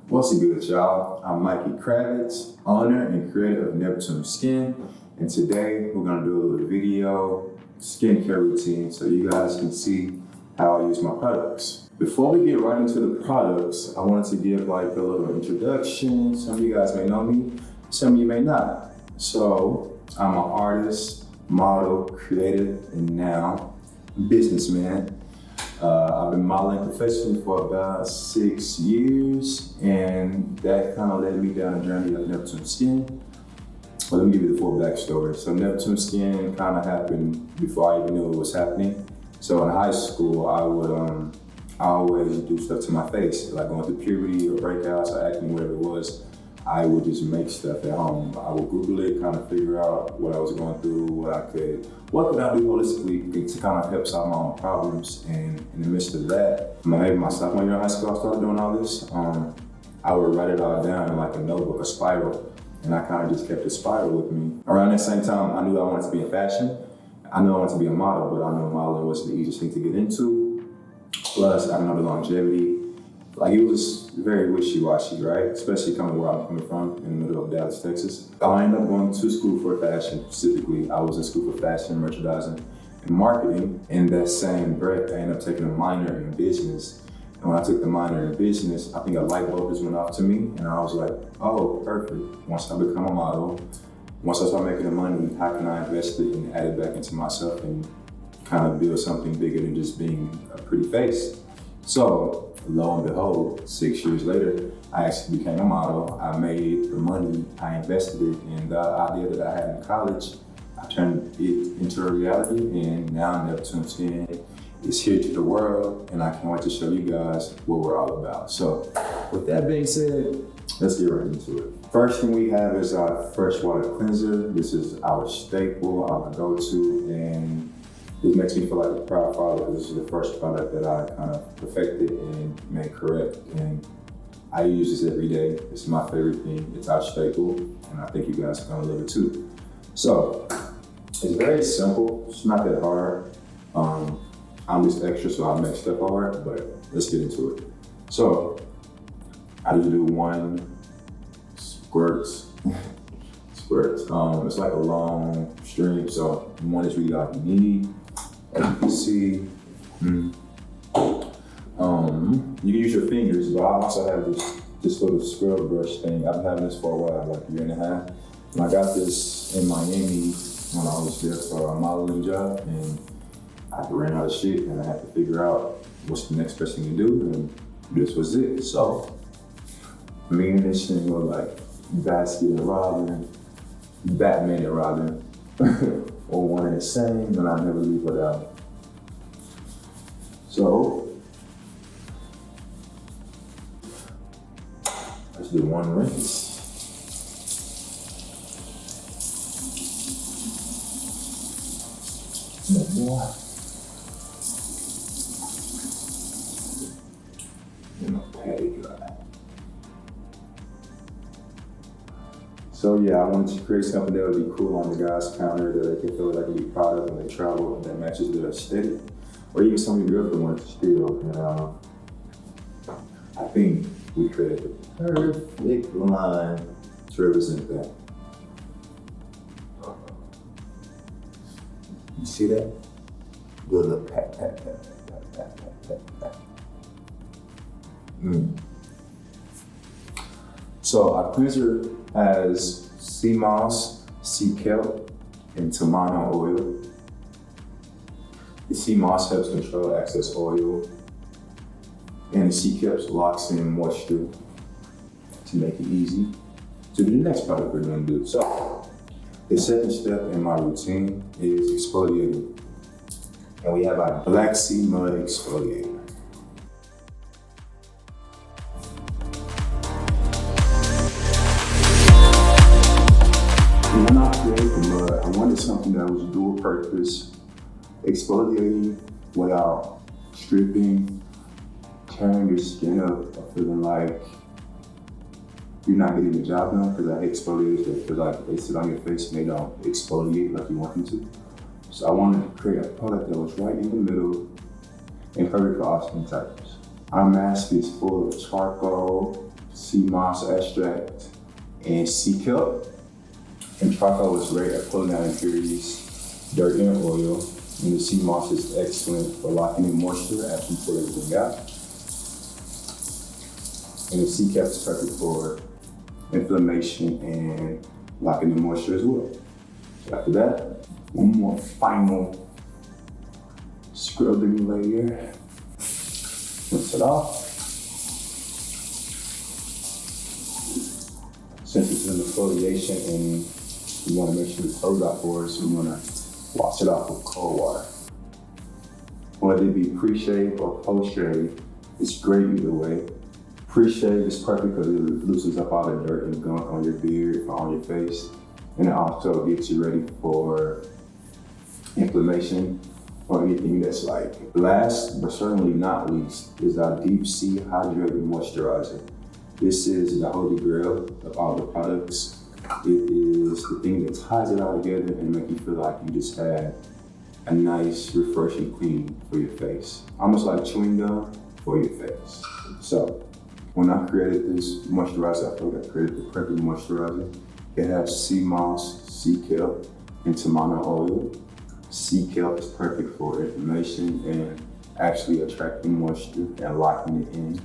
What's good, y'all? I'm Mikey Kravitz, owner and creator of Neptune Skin, and today we're gonna do a little video skincare routine so you guys can see how I use my products. Before we get right into the products, I wanted to give like a little introduction. Some of you guys may know me, some of you may not. So I'm an artist, model, creative, and now businessman. I've been modeling professionally for about 6 years, and that kind of led me down a journey of Neptune Skin. Well, let me give you the full backstory. So Neptune Skin kind of happened before I even knew it was happening. So in high school, I always do stuff to my face, like going through puberty or breakouts or acne, whatever it was. I would just make stuff at home. I would Google it, kind of figure out what I was going through, what could I do holistically to kind of help solve my own problems. And in the midst of that, maybe my sophomore year in high school, I started doing all this. I would write it all down in like a notebook, a spiral, and I kind of just kept a spiral with me. Around that same time, I knew I wanted to be in fashion. I knew I wanted to be a model, but I knew modeling wasn't the easiest thing to get into. Plus, I know the longevity. Like, it was very wishy-washy, right? Especially coming where I'm coming from, in the middle of Dallas, Texas. I ended up going to school for fashion, specifically. I was in school for fashion, merchandising, and marketing. In that same breath, I ended up taking a minor in business. And when I took the minor in business, I think a light bulb just went off to me, and I was like, oh, perfect. Once I become a model, once I start making the money, how can I invest it and add it back into myself and kind of build something bigger than just being a pretty face? So, lo and behold, 6 years later, I actually became a model. I made the money, I invested it, and the idea that I had in college, I turned it into a reality, and now Neptune Skin is here to the world, and I can't wait to show you guys what we're all about. So, with that being said, let's get right into it. First thing we have is our fresh water cleanser. This is our staple, our go-to, and this makes me feel like a proud father because this is the first product that I kind of perfected and made correct. And I use this every day. It's my favorite thing. It's our staple, and I think you guys are gonna love it too. So, it's very simple. It's not that hard. I'm just extra, so I make stuff hard, but let's get into it. So, I usually do one squirts. It's like a long stream, so one is really all you need. As you can see, you can use your fingers, but I also have this little scrub brush thing. I've been having this for a while, like a year and a half. And I got this in Miami when I was there for a modeling job, and I ran out of shit, and I had to figure out what's the next best thing to do, and this was it. So, me and this thing were like Batman and Robin, or one and the same, and I never leave without it. So, let's do one rinse. More. And a patty dry. So yeah, I wanted to create something that would be cool on the guy's counter that they can feel like they can be proud of when they travel, and that matches their aesthetic. Or even some of your girls that want to steal. And I think we created the perfect line to represent that. You see that? Good little pat, pat, pat, pat, pat, pat, pat, pat. So our cleanser has sea moss, sea kelp, and tamana oil. The sea moss helps control excess oil, and the sea kelp locks in moisture to make it easy to do the next product we're gonna do. So, the second step in my routine is exfoliating. And we have our Black Sea Mud Exfoliator. When I created the mud, I wanted something that was dual purpose, exfoliating without stripping, tearing your skin up, or feeling like you're not getting the job done, because I hate exfoliators that feel like they sit on your face and they don't exfoliate like you want them to. So I wanted to create a product that was right in the middle and perfect for all skin types. Our mask is full of charcoal, sea moss extract, and sea kelp. And charcoal is great at pulling out impurities, dirt, and oil. And the sea moss is excellent for locking in moisture after you pull everything out. And the sea kelp is perfect for inflammation and locking in moisture as well. So after that, one more final scrubbing layer. Rinse it off. Since it's in the foliation and we want to make sure the clothes out for us, we want to wash it off with cold water. Whether it be pre-shave or post-shave, it's great either way. Pre-shave is perfect because it loosens up all the dirt and gunk on your beard or on your face. And it also gets you ready for inflammation or anything that's like. Last, but certainly not least, is our Deep Sea Hydrated Moisturizer. This is the holy grail of all the products. It is the thing that ties it all together and make you feel like you just had a nice, refreshing clean for your face. Almost like chewing gum for your face. So, when I created this moisturizer, I feel like I created the perfect moisturizer. It has sea moss, sea kelp, and tamana oil. Sea kelp is perfect for inflammation and actually attracting moisture and locking it in.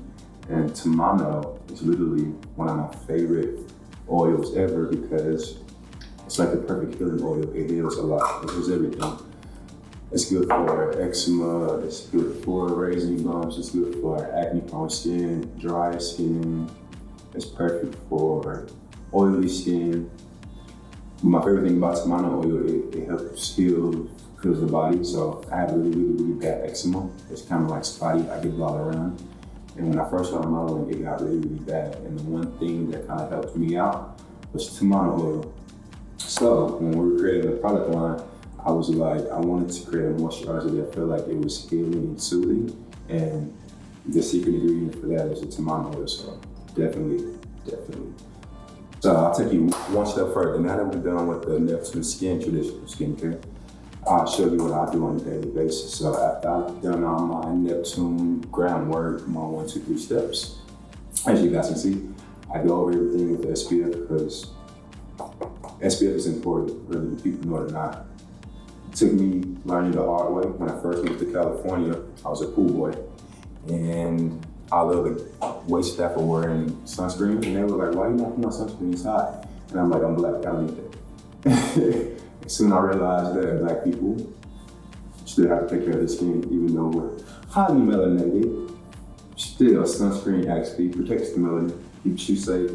And tamana is literally one of my favorite oils ever because it's like the perfect healing oil. It heals a lot, it heals everything. It's good for eczema, it's good for raising bumps, it's good for acne prone skin, dry skin. It's perfect for oily skin. My favorite thing about tamana oil, it helps heals the body. So I have really bad eczema. It's kind of like spotty, I get it all around. And when I first started modeling, it got really bad. And the one thing that kind of helped me out was tamana oil. So when we were creating the product line, I was like, I wanted to create a moisturizer that felt like it was healing and soothing. And the secret ingredient for that is the tamana oil. So definitely. So I'll take you one step further. Now that we're done with the Neptune Skin traditional skincare, I'll show you what I do on a daily basis. So after I've done all my Neptune groundwork, my 1, 2, 3 steps, as you guys can see, I go over everything with SPF because SPF is important, whether people know it or not. It took me learning the hard way. When I first moved to California, I was a pool boy, and all of the wait staff were wearing sunscreen, and they were like, "Why are you not putting on sunscreen? It's hot." And I'm like, "I'm black, I don't need that." Soon I realized that black people still have to take care of their skin, even though we're highly melanated. Still, sunscreen actually protects the melanin, keeps you safe,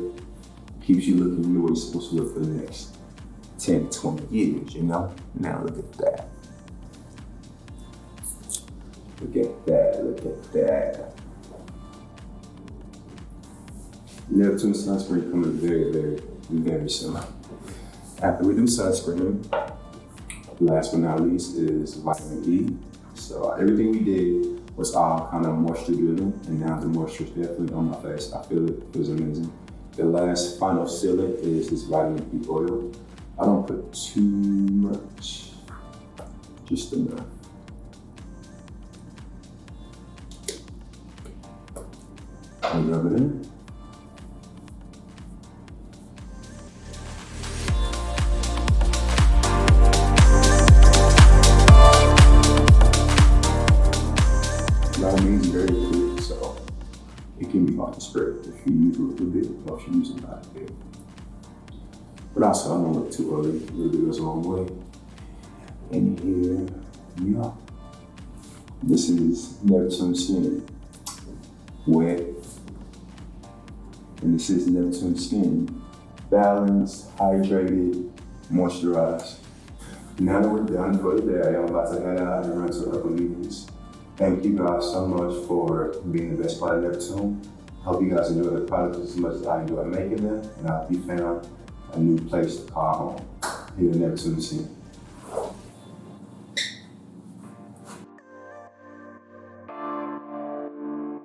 keeps you looking the way you're supposed to look for the next 10, 20 years, you know? Now look at that. Look at that. Neptune sunscreen coming very soon. After we do sunscreen, last but not least is vitamin E. So everything we did was all kind of moisture driven, and now the moisture is definitely on my face. I feel it feels amazing. The last final sealant is this vitamin E oil. I don't put too much, just enough. And rub it in. Vitamin is very good, so it can be hard to spread if you use a little bit or if you use a lot of it. But also, I don't look too early. A little bit goes a long way. And here we are. This is Neptune Skin, wet. And this is Neptune Skin, balanced, hydrated, moisturized. Now that we're done for the day, I'm about to head out and run to a couple meetings. Thank you guys so much for being the best part of Neptune. Hope you guys enjoy the products as much as I enjoy making them, and I hope you found a new place to call home here at Neptune Skin.